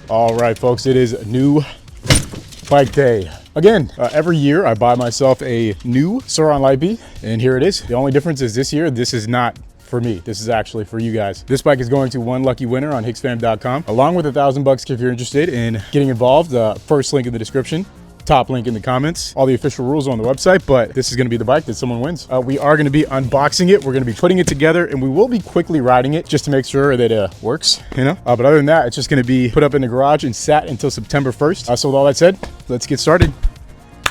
All right, folks, it is new bike day. Again, every year I buy myself a new Surron light bike, and here it is. The only difference is this year, this is not for me. This is actually for you guys. This bike is going to one lucky winner on hicksfam.com, along with $1,000 if you're interested in getting involved. First link in the description. Top link in the comments. All the official rules are on the website, but this is going to be the bike that someone wins. We are going to be unboxing it. We're going to be putting it together, and we will be quickly riding it just to make sure that it works, you know? But other than that, it's just going to be put up in the garage and sat until September 1st. So with all that said, let's get started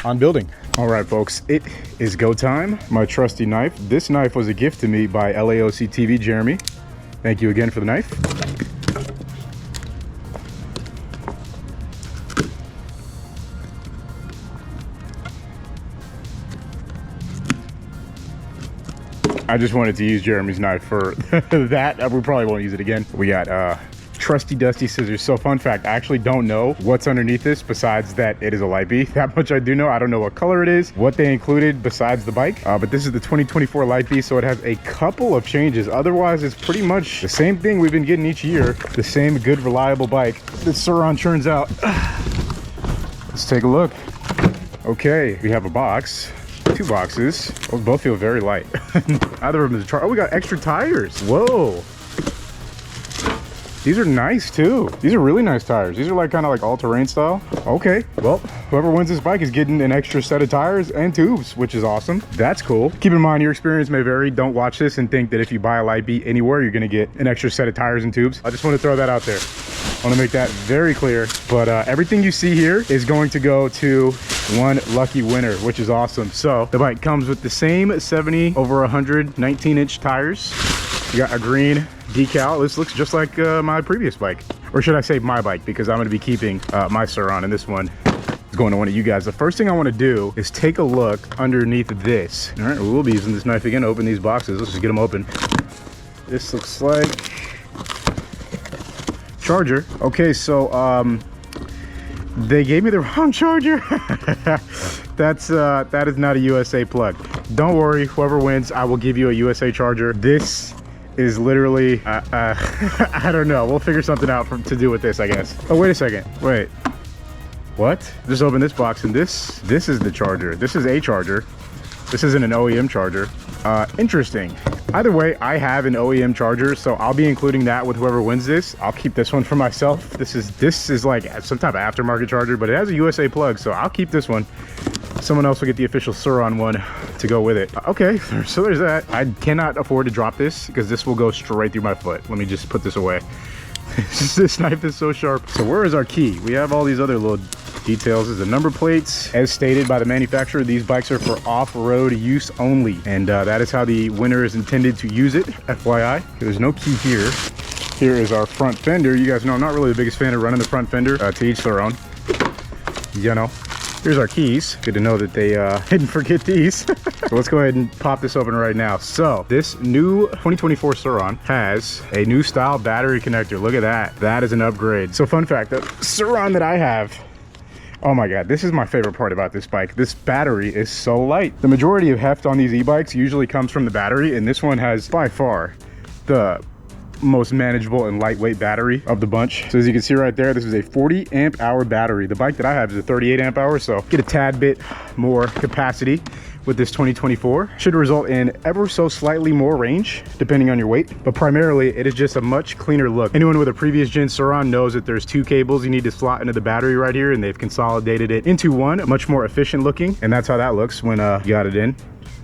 on building. All right, folks, it is go time. My trusty knife. This knife was a gift to me by LAOC TV Jeremy. Thank you again for the knife. I just wanted to use Jeremy's knife for that. We probably won't use it again. We got trusty dusty scissors. So fun fact, I actually don't know what's underneath this besides that it is a light bike. That much I do know. I don't know what color it is, what they included besides the bike, but this is the 2024 light bike, so it has a couple of changes. Otherwise, it's pretty much the same thing we've been getting each year. The same good, reliable bike that Surron churns out. Let's take a look. Okay, we have a box. 2 boxes. Both feel very light. Either of them is a oh, we got extra tires. Whoa. These are nice too. These are really nice tires. These are like kind of like all-terrain style. Okay, well, whoever wins this bike is getting an extra set of tires and tubes, which is awesome. That's cool. Keep in mind, your experience may vary. Don't watch this and think that if you buy a light bike anywhere, you're gonna get an extra set of tires and tubes. I just want to throw that out there. I want to make that very clear. But everything you see here is going to go to one lucky winner, which is awesome. So the bike comes with the same 70 over 100 19-inch tires. You got a green decal. This looks just like my previous bike, or should I say my bike, because I'm going to be keeping my Surron, and this one is going to one of you guys. The first thing I want to do is take a look underneath this. All right, we'll be using this knife again to open these boxes. Let's just get them open. This looks like charger. Okay, so they gave me the wrong charger. That is not a USA plug. Don't worry, whoever wins, I will give you a USA charger. This is literally I don't know, we'll figure something out to do with this, I guess. Oh, wait a second, wait, what? Just open this box, and this is the charger. This is a charger. This isn't an OEM charger. Interesting. Either way, I have an OEM charger, so I'll be including that with whoever wins this. I'll keep this one for myself. This is like some type of aftermarket charger, but it has a USA plug, so I'll keep this one. Someone else will get the official Surron one to go with it. Okay, so there's that. I cannot afford to drop this because this will go straight through my foot. Let me just put this away. This knife is so sharp. So where is our key? We have all these other little details. Is the number plates. As stated by the manufacturer, these bikes are for off-road use only, and that is how the winner is intended to use it, FYI. There's no key here. Here is our front fender. You guys know I'm not really the biggest fan of running the front fender, to each their own, you know. Here's our keys. Good to know that they didn't forget these. So let's go ahead and pop this open right now. So this new 2024 Surron has a new style battery connector. Look at that. That is an upgrade. So fun fact, the Surron that I have, oh my God, this is my favorite part about this bike. This battery is so light. The majority of heft on these e-bikes usually comes from the battery, and this one has by far the most manageable and lightweight battery of the bunch. So as you can see right there, this is a 40 amp hour battery. The bike that I have is a 38 amp hour, so get a tad bit more capacity with this 2024. Should result in ever so slightly more range depending on your weight, but primarily it is just a much cleaner look. Anyone with a previous gen Surron knows that there's 2 cables you need to slot into the battery right here, and they've consolidated it into one, much more efficient looking, and that's how that looks when you got it in.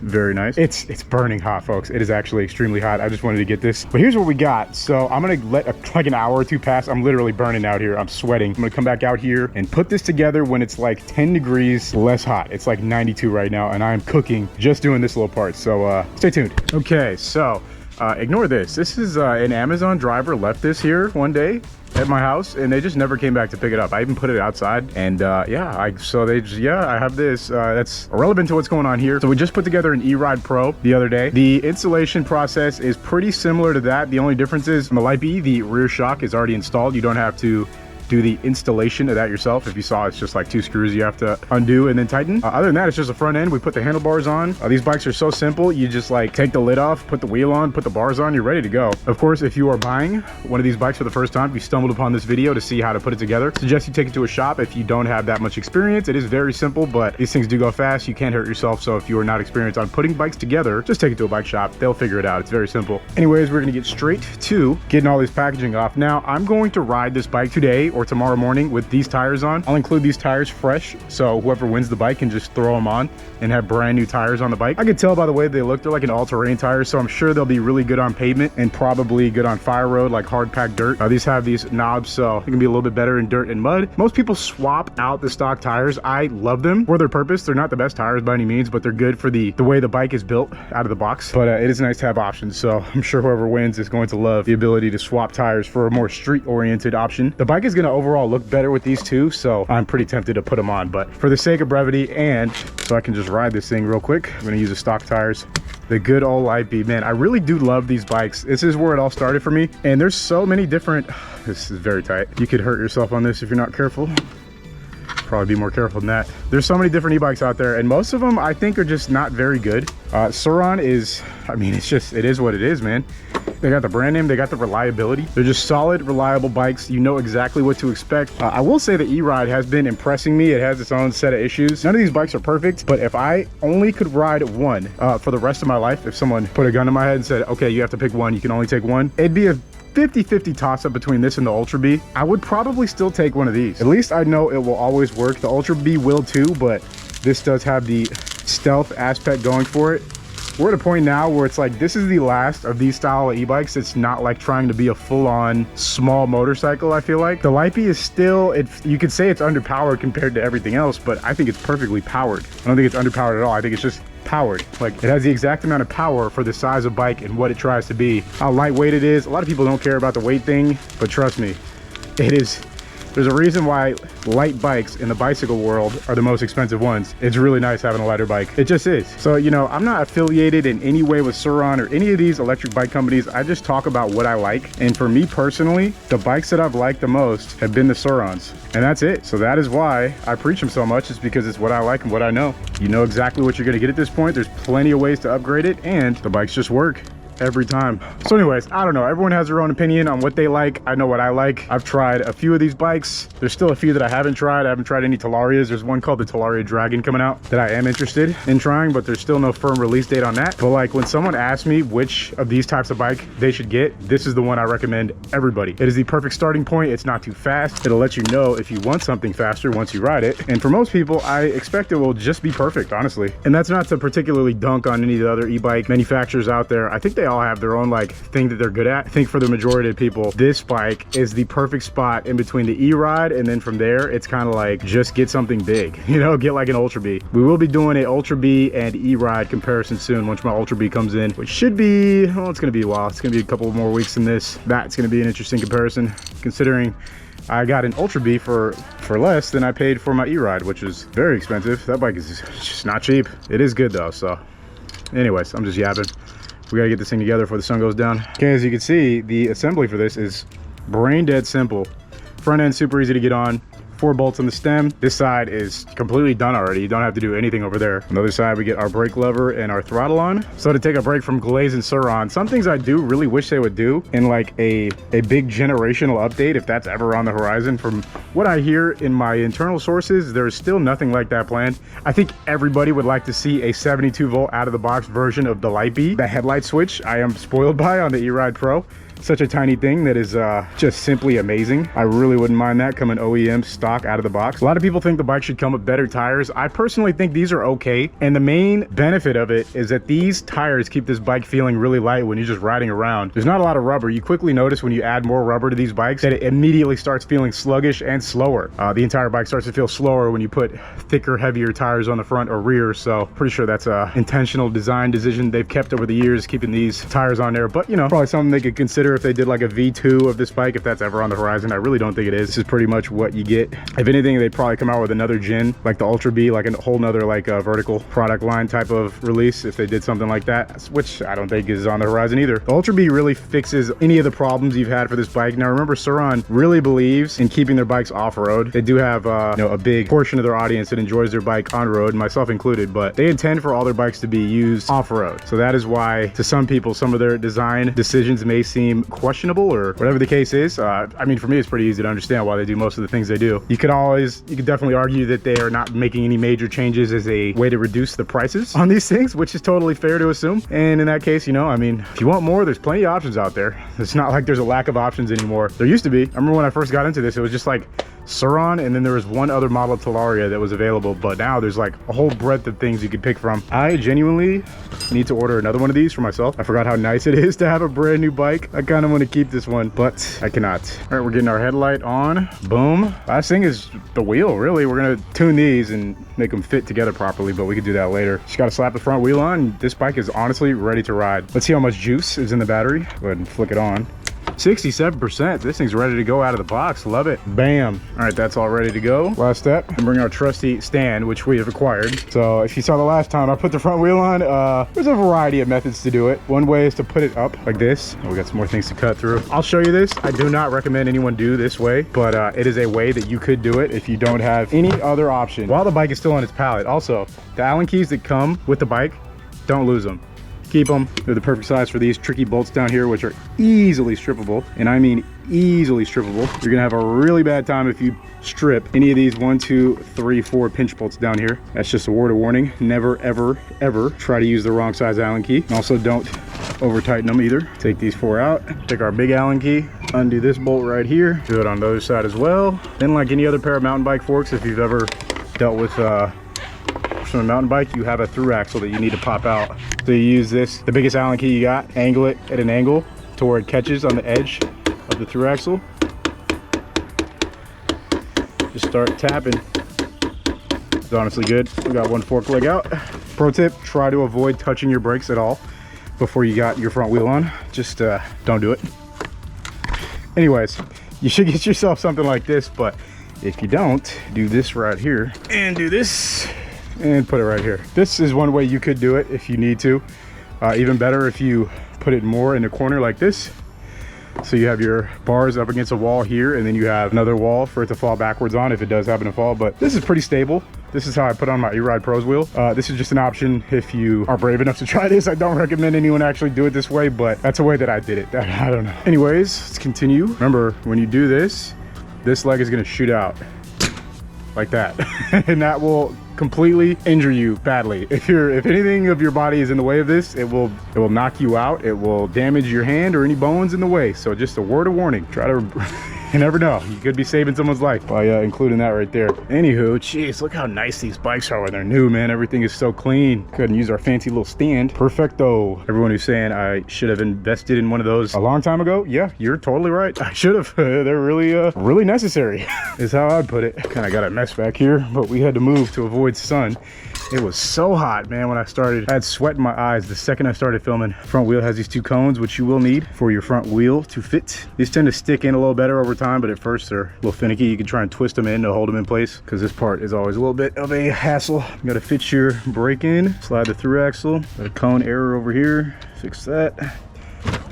Very nice. It's burning hot, folks. It is actually extremely hot. I just wanted to get this. But here's what we got. So I'm gonna let like an hour or two pass. I'm literally burning out here. I'm sweating. I'm gonna come back out here and put this together when it's like 10 degrees less hot. It's like 92 right now, and I'm cooking just doing this little part. So stay tuned. Okay, so ignore this. This is an Amazon driver left this here one day at my house, and they just never came back to pick it up. I even put it outside, and yeah, I have this. That's irrelevant to what's going on here. So we just put together an E-Ride Pro the other day. The installation process is pretty similar to that. The only difference is on the Light B, the rear shock is already installed. You don't have to do the installation of that yourself. If you saw, it's just like 2 screws you have to undo and then tighten. Other than that, it's just a front end. We put the handlebars on. These bikes are so simple. You just like take the lid off, put the wheel on, put the bars on, you're ready to go. Of course, if you are buying one of these bikes for the first time, if you stumbled upon this video to see how to put it together, suggest you take it to a shop if you don't have that much experience. It is very simple, but these things do go fast. You can't hurt yourself. So if you are not experienced on putting bikes together, just take it to a bike shop. They'll figure it out. It's very simple. Anyways, we're gonna get straight to getting all this packaging off. Now, I'm going to ride this bike today or tomorrow morning with these tires on. I'll include these tires fresh, so whoever wins the bike can just throw them on and have brand new tires on the bike. I can tell by the way they look, they're like an all-terrain tire, so I'm sure they'll be really good on pavement and probably good on fire road, like hard packed dirt. These have these knobs, so they can be a little bit better in dirt and mud. Most people swap out the stock tires. I love them for their purpose. They're not the best tires by any means, but they're good for the way the bike is built out of the box. But it is nice to have options, so I'm sure whoever wins is going to love the ability to swap tires for a more street-oriented option. The bike is going to overall look better with these two, so I'm pretty tempted to put them on. But for the sake of brevity and so I can just ride this thing real quick, I'm going to use the stock tires. The good old Light-B. Man, I really do love these bikes. This is where it all started for me. And there's so many different... This is very tight. You could hurt yourself on this if you're not careful. Probably be more careful than that. There's so many different e-bikes out there, and most of them I think are just not very good. Surron is, I mean, it is what it is, man. They got the brand name, they got the reliability. They're just solid, reliable bikes. You know exactly what to expect. I will say the E-Ride has been impressing me. It has its own set of issues. None of these bikes are perfect, but if I only could ride one for the rest of my life, if someone put a gun in my head and said, okay, you have to pick one, you can only take one, it'd be a 50-50 toss-up between this and the Ultra B. I would probably still take one of these. At least I know it will always work. The Ultra B will too, but this does have the stealth aspect going for it. We're at a point now where it's like, this is the last of these style of e-bikes. It's not like trying to be a full-on small motorcycle, I feel like. The Light-B is still, you could say it's underpowered compared to everything else, but I think it's perfectly powered. I don't think it's underpowered at all. I think it's just powered. Like, it has the exact amount of power for the size of bike and what it tries to be. How lightweight it is. A lot of people don't care about the weight thing, but trust me, it is. There's a reason why light bikes in the bicycle world are the most expensive ones. It's really nice having a lighter bike. It just is. So, you know, I'm not affiliated in any way with Surron or any of these electric bike companies. I just talk about what I like. And for me personally, the bikes that I've liked the most have been the Surrons. And that's it. So that is why I preach them so much. It's because it's what I like and what I know. You know exactly what you're going to get at this point. There's plenty of ways to upgrade it, and the bikes just work every time. So anyways, I don't know, everyone has their own opinion on what they like. I know what I like. I've tried a few of these bikes. There's still a few that I haven't tried. I haven't tried any Talarias. There's one called the Talaria Dragon coming out that I am interested in trying, but there's still no firm release date on that. But like, when someone asks me which of these types of bike they should get, this is the one I recommend everybody. It is the perfect starting point. It's not too fast. It'll let you know if you want something faster once you ride it. And for most people, I expect it will just be perfect, honestly. And that's not to particularly dunk on any of the other e-bike manufacturers out there. I think they all have their own like thing that they're good at. I think for the majority of people, this bike is the perfect spot in between the E-Ride, and then from there, it's kind of like, just get something big, you know, get like an Ultra B. We will be doing an Ultra B and E-Ride comparison soon once my Ultra B comes in, which should be, well, it's gonna be a while. It's gonna be a couple more weeks than this. That's gonna be an interesting comparison, considering I got an Ultra B for less than I paid for my E-Ride, which is very expensive. That bike is just not cheap. It is good though, so anyways, I'm just yapping. We gotta get this thing together before the sun goes down. Okay, as you can see, the assembly for this is brain dead simple. Front end super easy to get on. 4 bolts on the stem. This side is completely done already. You don't have to do anything over there. On the other side, we get our brake lever and our throttle on. So to take a break from Glaze and Surron, some things I do really wish they would do in like a big generational update, if that's ever on the horizon. From what I hear in my internal sources, there's still nothing like that planned. I think everybody would like to see a 72 volt out of the box version of the Light-B. The headlight switch I am spoiled by on the E-Ride Pro. Such a tiny thing that is just simply amazing. I really wouldn't mind that coming OEM stock out of the box. A lot of people think the bike should come with better tires. I personally think these are okay. And the main benefit of it is that these tires keep this bike feeling really light when you're just riding around. There's not a lot of rubber. You quickly notice when you add more rubber to these bikes that it immediately starts feeling sluggish and slower. The entire bike starts to feel slower when you put thicker, heavier tires on the front or rear. So pretty sure that's a intentional design decision they've kept over the years, keeping these tires on there. But you know, probably something they could consider sure if they did like a V2 of this bike, if that's ever on the horizon. I really don't think it is. This is pretty much what you get. If anything, they'd probably come out with another gen, like the Ultra B, like a whole nother like vertical product line type of release, if they did something like that, which I don't think is on the horizon either. The Ultra B really fixes any of the problems you've had for this bike. Now remember, Surron really believes in keeping their bikes off-road. They do have you know, a big portion of their audience that enjoys their bike on road, myself included, but they intend for all their bikes to be used off-road. So that is why to some people, some of their design decisions may seem questionable or whatever the case is. I mean, for me, it's pretty easy to understand why they do most of the things they do. You could definitely argue that they are not making any major changes as a way to reduce the prices on these things, which is totally fair to assume. And in that case, you know, I mean, if you want more, there's plenty of options out there. It's not like there's a lack of options anymore. There used to be. I remember when I first got into this, it was just like Surron, and then there was one other model of Talaria that was available, but now there's like a whole breadth of things you could pick from. I genuinely need to order another one of these for myself. I forgot how nice it is to have a brand new bike. I kind of want to keep this one, but I cannot. All right, we're getting our headlight on. Boom. Last thing is the wheel, really. We're gonna tune these and make them fit together properly, but we could do that later. Just gotta slap the front wheel on. This bike is honestly ready to ride. Let's see how much juice is in the battery. Go ahead and flick it on. 67%. This thing's ready to go out of the box. Love it. Bam. All right, that's all ready to go. Last step, and bring our trusty stand, which we have acquired. So if you saw the last time I put the front wheel on, there's a variety of methods to do it. One way is to put it up like this. Oh, we got some more things to cut through. I'll show you this. I do not recommend anyone do this way, but it is a way that you could do it if you don't have any other option while the bike is still on its pallet. Also, the Allen keys that come with the bike, don't lose them. Keep them. They're the perfect size for these tricky bolts down here, which are easily strippable, and I mean easily strippable. You're gonna have a really bad time if you strip any of these 1, 2, 3, 4 pinch bolts down here. That's just a word of warning. Never, ever, ever try to use the wrong size Allen key. And also don't over tighten them either. Take these 4 out, take our big Allen key, undo this bolt right here, do it on the other side as well. Then like any other pair of mountain bike forks, if you've ever dealt with from a mountain bike, you have a through axle that you need to pop out. So you use this, the biggest Allen key you got, angle it at an angle to where it catches on the edge of the through axle. Just start tapping. It's honestly good. We got one fork leg out. Pro tip, try to avoid touching your brakes at all before you got your front wheel on. Just don't do it. Anyways, you should get yourself something like this, but if you don't, do this right here and do this and put it right here. This is one way you could do it if you need to. Even better if you put it more in the corner like this. So you have your bars up against a wall here, and then you have another wall for it to fall backwards on if it does happen to fall. But this is pretty stable. This is how I put on my E-Ride Pros wheel. This is just an option if you are brave enough to try this. I don't recommend anyone actually do it this way, but that's a way that I did it. I don't know. Anyways, let's continue. Remember, when you do this, this leg is gonna shoot out like that. And that will completely injure you badly. If anything of your body is in the way of this, it will knock you out. It will damage your hand or any bones in the way. So just a word of warning. Try to you never know, you could be saving someone's life by including that right there. Anywho, jeez, look how nice these bikes are when they're new, man. Everything is so clean. Couldn't use our fancy little stand. Perfecto. Everyone who's saying I should have invested in one of those a long time ago, yeah, you're totally right. I should have. They're really necessary is how I'd put it. Kind of got a mess back here, but we had to move to avoid sun. It was so hot, man, when I started. I had sweat in my eyes the second I started filming. Front wheel has these 2 cones, which you will need for your front wheel to fit. These tend to stick in a little better over time, but at first they're a little finicky. You can try and twist them in to hold them in place, because this part is always a little bit of a hassle. You gotta fit your brake in, slide the through axle. Got a cone error over here, fix that.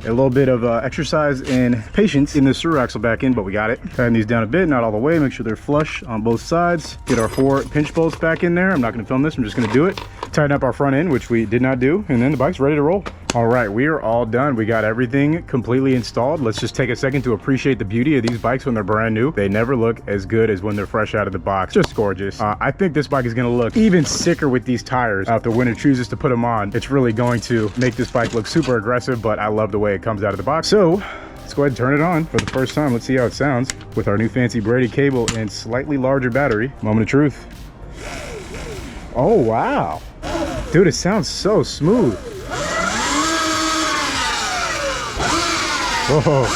A little bit of exercise and patience in this through axle back in, but we got it. Tighten these down a bit, not all the way. Make sure they're flush on both sides. Get our 4 pinch bolts back in there. I'm not going to film this, I'm just going to do it. Tighten up our front end, which we did not do, and then the bike's ready to roll. All right, we are all done. We got everything completely installed. Let's just take a second to appreciate the beauty of these bikes when they're brand new. They never look as good as when they're fresh out of the box. Just gorgeous. I think this bike is going to look even sicker with these tires. If the winner chooses to put them on, it's really going to make this bike look super aggressive, but I love the way it comes out of the box. So let's go ahead and turn it on for the first time. Let's see how it sounds with our new fancy braided cable and slightly larger battery. Moment of truth. Oh, wow. Dude, it sounds so smooth. Whoa.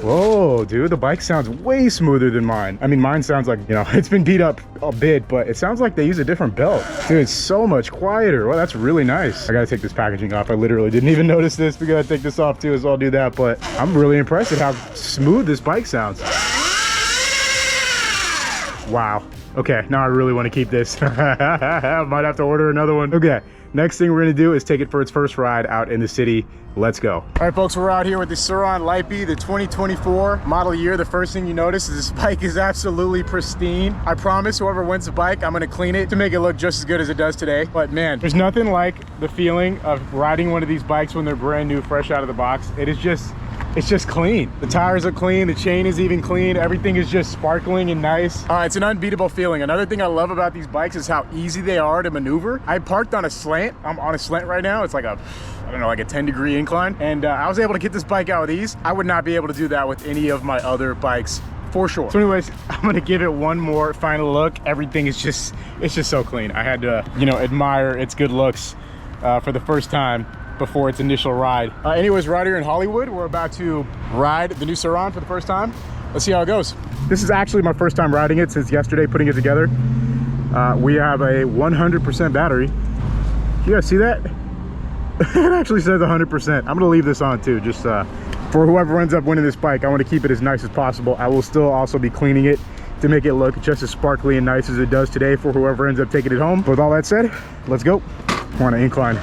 Whoa, dude, the bike sounds way smoother than mine. I mean, mine sounds like, you know, it's been beat up a bit, but it sounds like they use a different belt. Dude, it's so much quieter. Well, that's really nice. I gotta take this packaging off. I literally didn't even notice this. We gotta take this off too, so I'll do that. But I'm really impressed at how smooth this bike sounds. Wow. Okay, now I really want to keep this. I might have to order another one. Okay, next thing we're gonna do is take it for its first ride out in the city. Let's go. All right, folks, we're out here with the Surron Lipey, the 2024 model year. The first thing you notice is this bike is absolutely pristine. I promise whoever wins the bike, I'm gonna clean it to make it look just as good as it does today. But man, there's nothing like the feeling of riding one of these bikes when they're brand new, fresh out of the box. It's just clean. The tires are clean, the chain is even clean, everything is just sparkling and nice. It's an unbeatable feeling. Another thing I love about these bikes is how easy they are to maneuver. I parked on a slant. I'm on a slant right now. It's like a, I don't know, like a 10-degree incline. And I was able to get this bike out with ease. I would not be able to do that with any of my other bikes, for sure. So anyways, I'm gonna give it one more final look. Everything is just, it's just so clean. I had to, you know, admire its good looks for the first time before its initial ride. Anyways, we're out here in Hollywood. We're about to ride the new Surron for the first time. Let's see how it goes. This is actually my first time riding it since yesterday, putting it together. We have a 100% battery. You guys see that? It actually says 100%. I'm gonna leave this on too, just for whoever ends up winning this bike. I want to keep it as nice as possible. I will still also be cleaning it to make it look just as sparkly and nice as it does today for whoever ends up taking it home. With all that said, let's go. We're on an incline.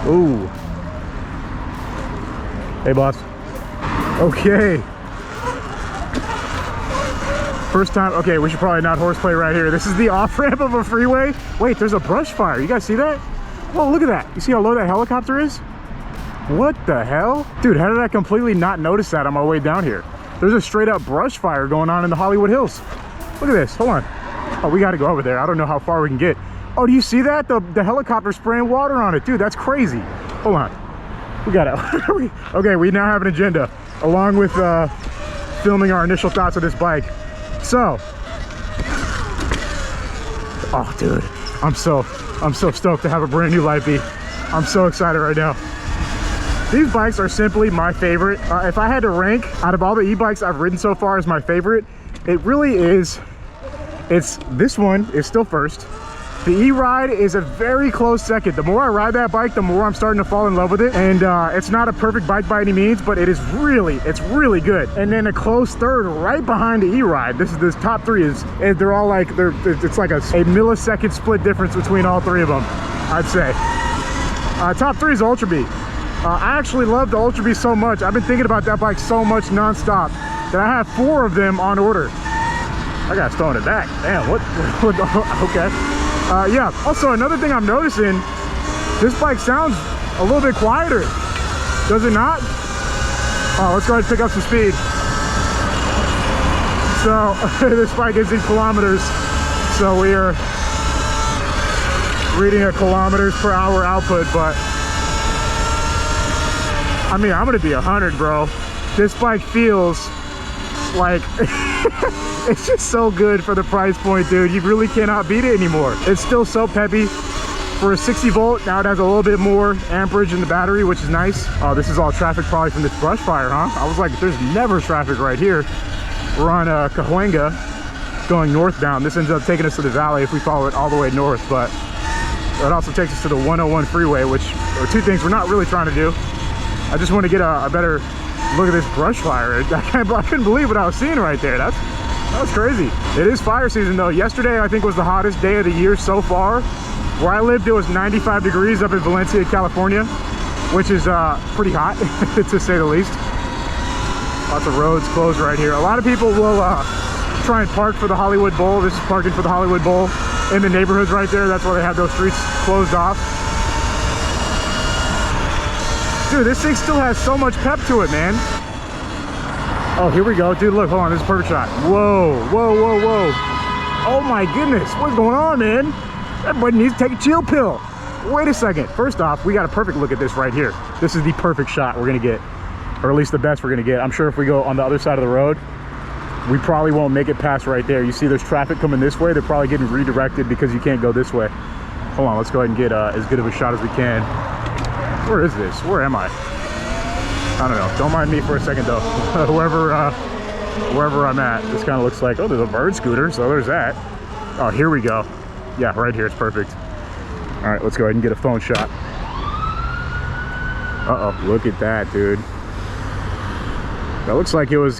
Ooh. Hey, boss. Okay. First time. Okay, we should probably not horseplay right here. This is the off-ramp of a freeway. Wait, there's a brush fire. You guys see that? Whoa, look at that. You see how low that helicopter is? What the hell? Dude, how did I completely not notice that on my way down here? There's a straight up brush fire going on in the Hollywood Hills. Look at this. Hold on. Oh, we got to go over there. I don't know how far we can get. Oh, do you see that? The helicopter spraying water on it. Dude, that's crazy. Hold on. We got it. Okay, we now have an agenda along with filming our initial thoughts of this bike. So, oh, dude, I'm so stoked to have a brand new Lipey. I'm so excited right now. These bikes are simply my favorite. If I had to rank out of all the e-bikes I've ridden so far as my favorite, it really is, this one is still first. The E-Ride is a very close second. The more I ride that bike, the more I'm starting to fall in love with it. And it's not a perfect bike by any means, but it's really good. And then a close third right behind the E-Ride. This top three is, they're all like, it's like a millisecond split difference between all three of them, I'd say. Top three is Ultra Bee. I actually love the Ultra Bee so much. I've been thinking about that bike so much nonstop that I have 4 of them on order. I got throwing it back. Damn, what okay. Yeah, also another thing I'm noticing, this bike sounds a little bit quieter. Does it not? Oh, let's go ahead and pick up some speed. So, this bike is in kilometers. So we are reading a kilometers per hour output, but I mean, I'm gonna be 100, bro. This bike feels like it's just so good for the price point, dude. You really cannot beat it anymore. It's still so peppy. For a 60 volt, now it has a little bit more amperage in the battery, which is nice. Oh, this is all traffic probably from this brush fire, huh? I was like, there's never traffic right here. We're on Cahuenga going northbound. This ends up taking us to the valley if we follow it all the way north, but it also takes us to the 101 freeway, which are 2 things we're not really trying to do. I just want to get a better look at this brush fire. I couldn't believe what I was seeing right there. That was crazy. It is fire season though. Yesterday I think was the hottest day of the year so far. Where I lived, it was 95 degrees up in Valencia, California, which is pretty hot to say the least. Lots of roads closed right here. A lot of people will try and park for the Hollywood Bowl. This is parking for the Hollywood Bowl in the neighborhoods right there. That's why they have those streets closed off. Dude, this thing still has so much pep to it, man. Oh, here we go. Dude, look, hold on. This is a perfect shot. Whoa, whoa, whoa, whoa. Oh my goodness. What's going on, man? Everybody needs to take a chill pill. Wait a second. First off, we got a perfect look at this right here. This is the perfect shot we're going to get. Or at least the best we're going to get. I'm sure if we go on the other side of the road, we probably won't make it past right there. You see there's traffic coming this way. They're probably getting redirected because you can't go this way. Hold on. Let's go ahead and get as good of a shot as we can. Where is this? Where am I? I don't know. Don't mind me for a second though. Wherever I'm at, this kind of looks like, oh, there's a bird scooter, so there's that. Oh, here we go. Yeah, right here, it's perfect. All right, let's go ahead and get a phone shot. Uh-oh, look at that, dude. That looks like it was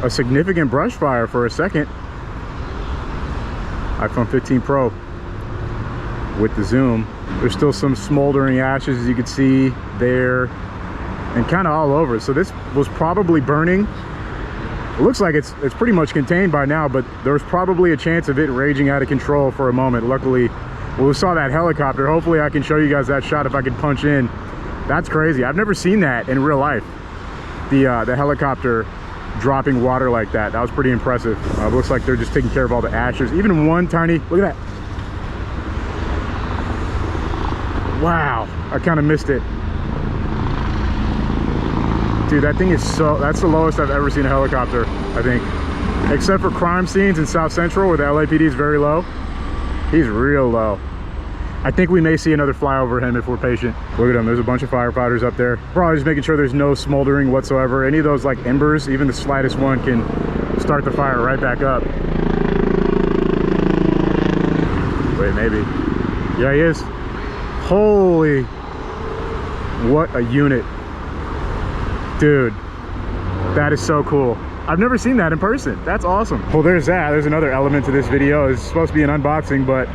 a significant brush fire for a second. iPhone 15 Pro with the zoom. There's still some smoldering ashes, as you can see there, and kind of all over. So this was probably burning. It looks like it's pretty much contained by now, but there's probably a chance of it raging out of control for a moment. Luckily, well, we saw that helicopter. Hopefully I can show you guys that shot if I can punch in. That's crazy. I've never seen that in real life. The helicopter dropping water like that. That was pretty impressive. Looks like they're just taking care of all the ashes. Even one tiny, look at that. Wow, I kind of missed it. Dude, that thing is that's the lowest I've ever seen a helicopter, I think. Except for crime scenes in South Central where the LAPD is very low. He's real low. I think we may see another flyover him if we're patient. Look at him, there's a bunch of firefighters up there. Probably just making sure there's no smoldering whatsoever. Any of those like embers, even the slightest one can start the fire right back up. Wait, maybe. Yeah, he is. Holy, what a unit. Dude, that is so cool. I've never seen that in person. That's awesome. Well, there's that. There's another element to this video. It's supposed to be an unboxing, but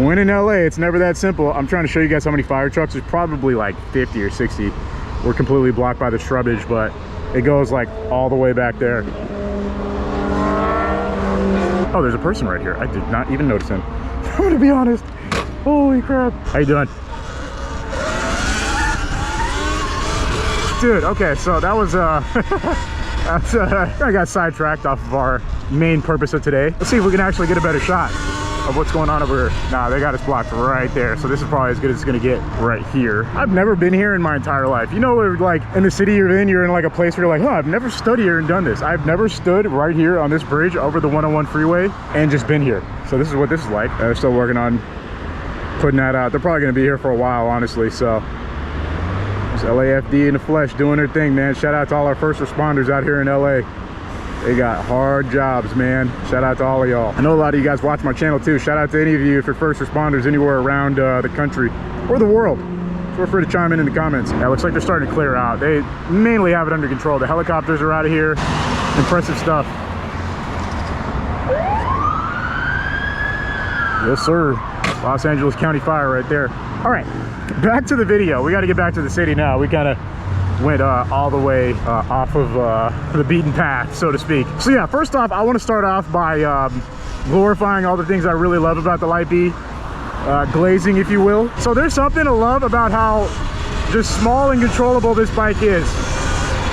when in LA, it's never that simple. I'm trying to show you guys how many fire trucks. There's probably like 50 or 60. We're completely blocked by the shrubbage, but it goes like all the way back there. Oh, there's a person right here. I did not even notice him. I'm gonna be honest. Holy crap. How you doing? Dude, okay, so that was I got sidetracked off of our main purpose of today. Let's see if we can actually get a better shot of what's going on over here. Nah, they got us blocked right there, so this is probably as good as it's gonna get right here. I've never been here in my entire life. You know, like in the city you're in like a place where you're like, huh, I've never stood here and done this. I've never stood right here on this bridge over the 101 freeway and just been here. So this is what this is like. They're still working on putting that out. They're probably gonna be here for a while, honestly, so. It's LAFD in the flesh doing their thing, man. Shout out to all our first responders out here in LA. They got hard jobs, man. Shout out to all of y'all. I know a lot of you guys watch my channel too. Shout out to any of you if you're first responders anywhere around the country or the world. Feel free to chime in the comments. Yeah, looks like they're starting to clear out. They mainly have it under control. The helicopters are out of here. Impressive stuff. Yes, sir. Los Angeles County Fire right there. All right, back to the video. We got to get back to the city now. We kind of went all the way off of the beaten path, so to speak. So yeah, first off, I want to start off by glorifying all the things I really love about the Light B, glazing, if you will. So there's something to love about how just small and controllable this bike is.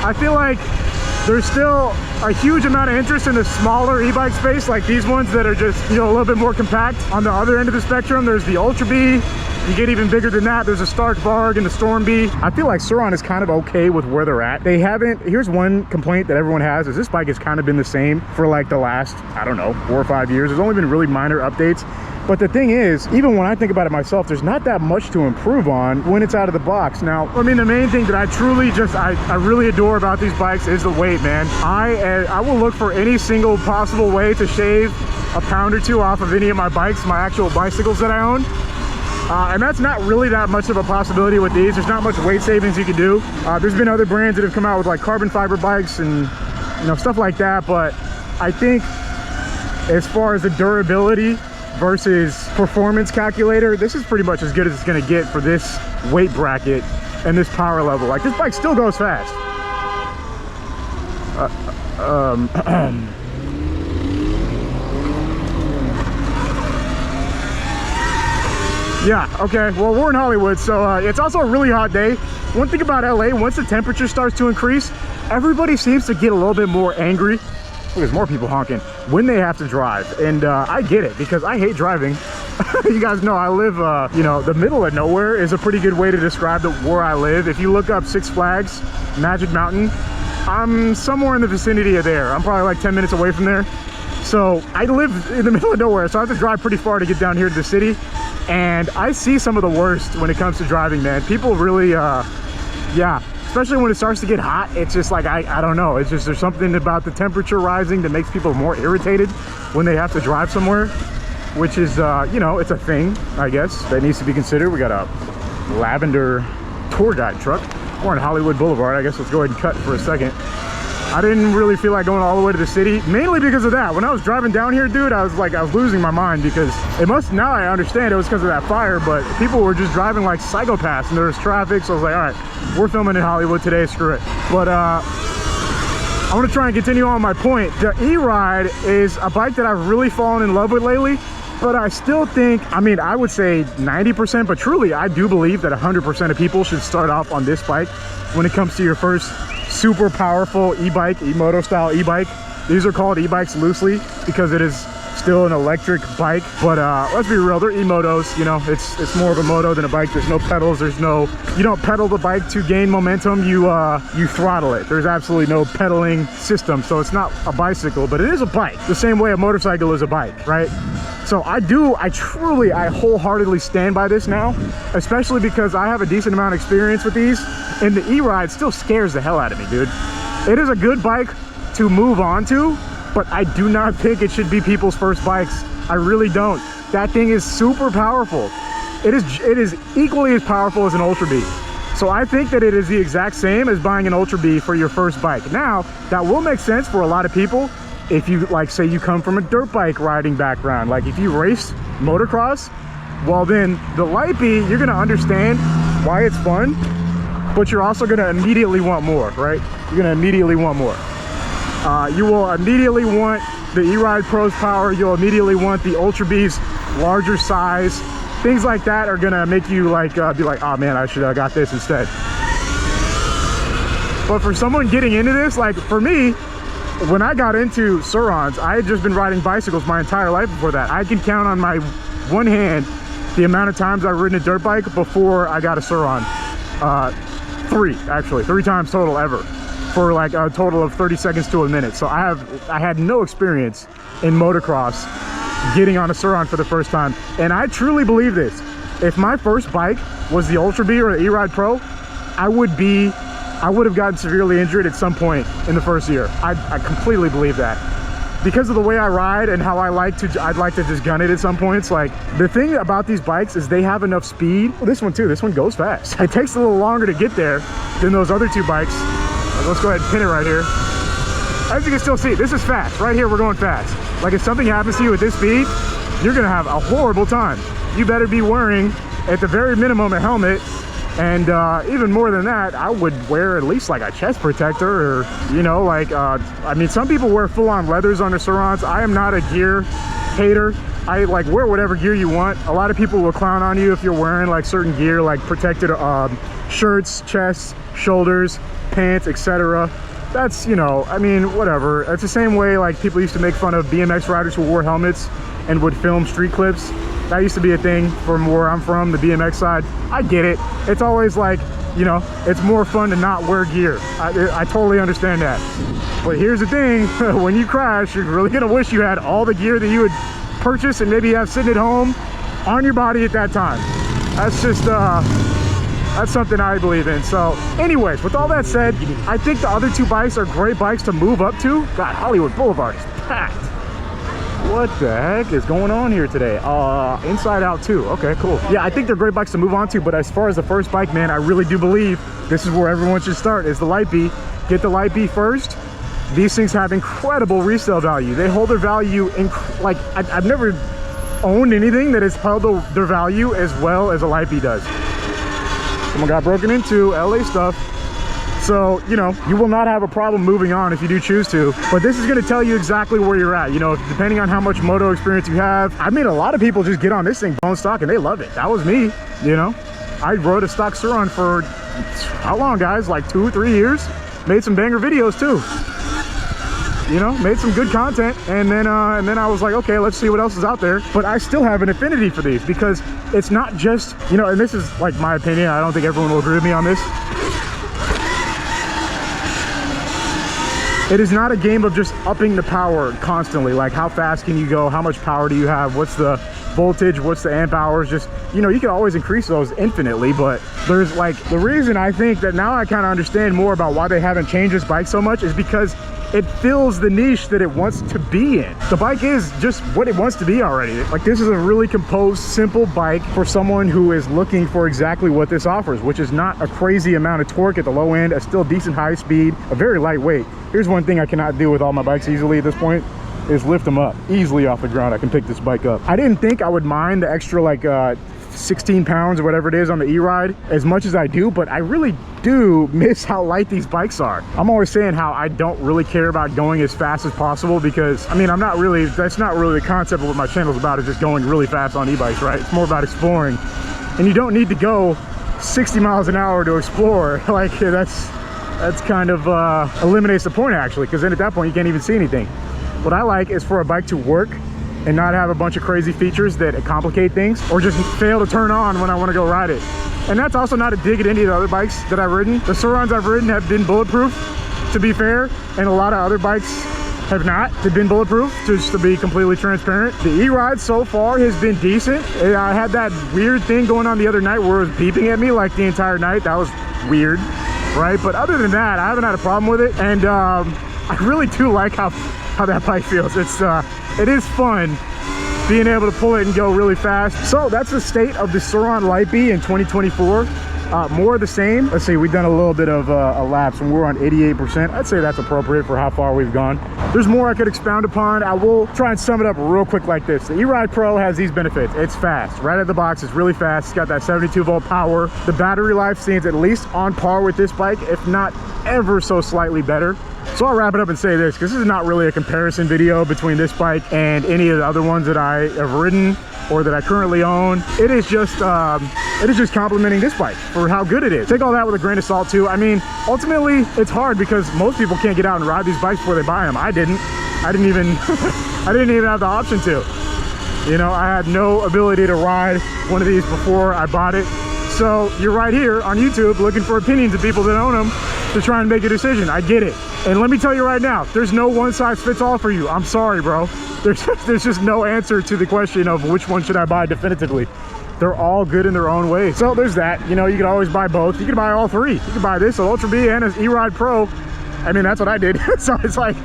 I feel like there's still a huge amount of interest in the smaller e-bike space, like these ones that are just, you know, a little bit more compact. On the other end of the spectrum, there's the Ultra B. You get even bigger than that. There's a Stark Varg and the Storm B. I feel like Surron is kind of okay with where they're at. They haven't, here's one complaint that everyone has, is this bike has kind of been the same for like the last, I don't know, 4 or 5 years. There's only been really minor updates. But the thing is, even when I think about it myself, there's not that much to improve on when it's out of the box. Now, I mean, the main thing that I truly just, I really adore about these bikes is the weight, man. I will look for any single possible way to shave a pound or two off of any of my bikes, my actual bicycles that I own. And that's not really that much of a possibility with these. There's not much weight savings you can do. There's been other brands that have come out with like carbon fiber bikes and, you know, stuff like that. But I think as far as the durability versus performance calculator, this is pretty much as good as it's gonna get for this weight bracket and this power level. Like, this bike still goes fast. Yeah, okay, well, we're in Hollywood, so it's also a really hot day. One thing about LA, once the temperature starts to increase, everybody seems to get a little bit more angry. There's more people honking when they have to drive, and I get it because I hate driving. You guys know I live, you know, the middle of nowhere is a pretty good way to describe where I live. If you look up Six Flags, Magic Mountain, I'm somewhere in the vicinity of there. I'm probably like 10 minutes away from there. So I live in the middle of nowhere, so I have to drive pretty far to get down here to the city. And I see some of the worst when it comes to driving, man. People really, yeah, especially when it starts to get hot. It's just like, I don't know. It's just, there's something about the temperature rising that makes people more irritated when they have to drive somewhere, which is, you know, it's a thing, I guess, that needs to be considered. We got a lavender tour guide truck. We're on Hollywood Boulevard. I guess let's go ahead and cut for a second. I didn't really feel like going all the way to the city, mainly because of that. When I was driving down here, dude, I was losing my mind because it must, now I understand it was because of that fire, but people were just driving like psychopaths and there was traffic. So I was like, all right, we're filming in Hollywood today, screw it. But I want to try and continue on my point. The E-Ride is a bike that I've really fallen in love with lately, but I still think, I mean, I would say 90%, but truly, I do believe that 100% of people should start off on this bike when it comes to your first super powerful e-bike, e-moto style e-bike. These are called e-bikes loosely because it is still an electric bike, but let's be real, they're e-motos. You know, it's more of a moto than a bike. There's no pedals, there's no, you don't pedal the bike to gain momentum, you throttle it. There's absolutely no pedaling system, so it's not a bicycle, but it is a bike, the same way a motorcycle is a bike, right? So I wholeheartedly stand by this now, especially because I have a decent amount of experience with these, and the E-Ride still scares the hell out of me, dude. It is a good bike to move on to, but I do not think it should be people's first bikes. I really don't. That thing is super powerful. It is equally as powerful as an Ultra B. So I think that it is the exact same as buying an Ultra B for your first bike. Now, that will make sense for a lot of people if you, like, say you come from a dirt bike riding background. Like if you race motocross, well then the Light B, you're gonna understand why it's fun, but you're also gonna immediately want more, right? You're gonna immediately want more. You will immediately want the E-Ride Pro's power. You'll immediately want the Ultra B's larger size. Things like that are gonna make you like be like, oh man, I should have got this instead. But for someone getting into this, like for me, when I got into Surrons, I had just been riding bicycles my entire life before that. I can count on my one hand the amount of times I've ridden a dirt bike before I got a Surron. Three times total ever, for like a total of 30 seconds to a minute. So I had no experience in motocross getting on a Surron for the first time. And I truly believe this. If my first bike was the Ultra B or the E-Ride Pro, I would have gotten severely injured at some point in the first year. I completely believe that. Because of the way I ride and how I'd like to just gun it at some points. Like, the thing about these bikes is they have enough speed. Well, this one too, this one goes fast. It takes a little longer to get there than those other two bikes. Let's go ahead and pin it right here. As you can still see, this is fast. Right here, we're going fast. Like, if something happens to you at this speed, you're gonna have a horrible time. You better be wearing, at the very minimum, a helmet. And even more than that, I would wear at least like a chest protector, or, you know, like, I mean, some people wear full-on leathers on their Surrons. I am not a gear hater. I like wear whatever gear you want. A lot of people will clown on you if you're wearing like certain gear, like protected shirts, chests, shoulders, pants, etc. That's, you know, I mean, whatever. It's the same way like people used to make fun of BMX riders who wore helmets and would film street clips. That used to be a thing from where I'm from, the BMX side. I get it. It's always like, you know, it's more fun to not wear gear. I totally understand that. But here's the thing, when you crash, you're really gonna wish you had all the gear that you would purchase and maybe have sitting at home on your body at that time. That's just, that's something I believe in. So anyways, with all that said, I think the other two bikes are great bikes to move up to. God, Hollywood Boulevard is packed. What the heck is going on here today? Inside Out too. Okay, cool. Yeah, I think they're great bikes to move on to, but as far as the first bike, man, I really do believe this is where everyone should start, is the Light B. Get the Light B first. These things have incredible resale value. They hold their value in, like, I've never owned anything that has held their value as well as a Light B does. Someone got broken into, LA stuff. So, you know, you will not have a problem moving on if you do choose to, but this is going to tell you exactly where you're at. You know, depending on how much moto experience you have. I mean, a lot of people just get on this thing bone stock and they love it. That was me, you know. I rode a stock Surron for how long, guys? Like 2-3 years. Made some banger videos too. You know, made some good content, and then I was like, okay, let's see what else is out there. But I still have an affinity for these because it's not just, you know, and this is like my opinion. I don't think everyone will agree with me on this. It is not a game of just upping the power constantly. Like, how fast can you go? How much power do you have? What's the voltage, what's the amp hours, just, you know, you can always increase those infinitely. But there's like, the reason I think that now I kind of understand more about why they haven't changed this bike so much is because it fills the niche that it wants to be in. The bike is just what it wants to be already. Like, this is a really composed, simple bike for someone who is looking for exactly what this offers, which is not a crazy amount of torque at the low end, a still decent high speed, a very lightweight. Here's one thing I cannot do with all my bikes easily at this point, is lift them up easily off the ground. I can pick this bike up. I didn't think I would mind the extra like 16 pounds or whatever it is on the e-ride as much as I do, but I really do miss how light these bikes are. I'm always saying how I don't really care about going as fast as possible, because I mean, that's not really the concept of what my channel is about, is just going really fast on e-bikes, right? It's more about exploring, and you don't need to go 60 miles an hour to explore. Like, that's kind of eliminates the point, actually, because then at that point you can't even see anything. What I like is for a bike to work and not have a bunch of crazy features that complicate things, or just fail to turn on when I want to go ride it. And that's also not a dig at any of the other bikes that I've ridden. The Surons I've ridden have been bulletproof, to be fair, and a lot of other bikes have not. They've been bulletproof, just to be completely transparent. The e-ride so far has been decent. I had that weird thing going on the other night where it was beeping at me like the entire night. That was weird, right? But other than that, I haven't had a problem with it, and I really do like how that bike feels. It is fun being able to pull it and go really fast. So that's the state of the Surron Lightbee in 2024. More of the same. Let's see, we've done a little bit of a lapse and we're on 88%. I'd say that's appropriate for how far we've gone. There's more I could expound upon. I will try and sum it up real quick like this. The e-ride Pro has these benefits. It's fast. Right out of the box, it's really fast. It's got that 72 volt power. The battery life seems at least on par with this bike, if not ever so slightly better. So I'll wrap it up and say this, because this is not really a comparison video between this bike and any of the other ones that I have ridden or that I currently own. It is just complimenting this bike for how good it is. Take all that with a grain of salt too. I mean, ultimately it's hard because most people can't get out and ride these bikes before they buy them. I didn't even I didn't even have the option to. You know, I had no ability to ride one of these before I bought it. So you're right here on YouTube looking for opinions of people that own them to try and make a decision. I get it. And let me tell you right now, there's no one size fits all for you. I'm sorry, bro. There's just no answer to the question of which one should I buy definitively. They're all good in their own way. So there's that. You know, you can always buy both. You can buy all three. You can buy this, an Ultra B and an e-ride Pro. I mean, that's what I did. So it's like,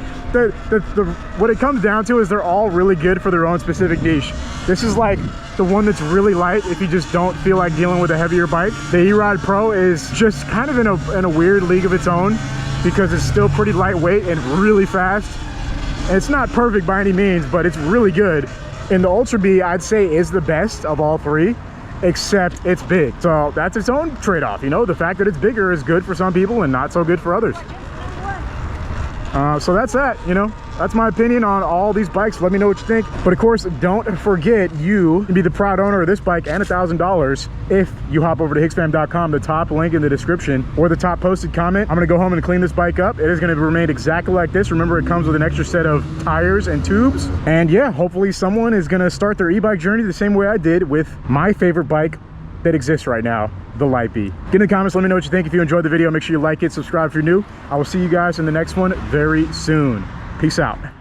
what it comes down to is they're all really good for their own specific niche. This is like the one that's really light if you just don't feel like dealing with a heavier bike. The e-ride Pro is just kind of in a weird league of its own, because it's still pretty lightweight and really fast. And it's not perfect by any means, but it's really good. And the Ultra B, I'd say, is the best of all three, except it's big. So that's its own trade-off. You know, the fact that it's bigger is good for some people and not so good for others. So that's that, you know, that's my opinion on all these bikes. Let me know what you think. But of course, don't forget, you can be the proud owner of this bike and $1,000 if you hop over to hicksfam.com, the top link in the description or the top posted comment. I'm gonna go home and clean this bike up. It is gonna remain exactly like this. Remember, it comes with an extra set of tires and tubes. And yeah, hopefully someone is gonna start their e-bike journey the same way I did with my favorite bike that exists right now, the Lightbee. Get in the comments, let me know what you think. If you enjoyed the video, make sure you like it, subscribe if you're new. I will see you guys in the next one very soon. Peace out.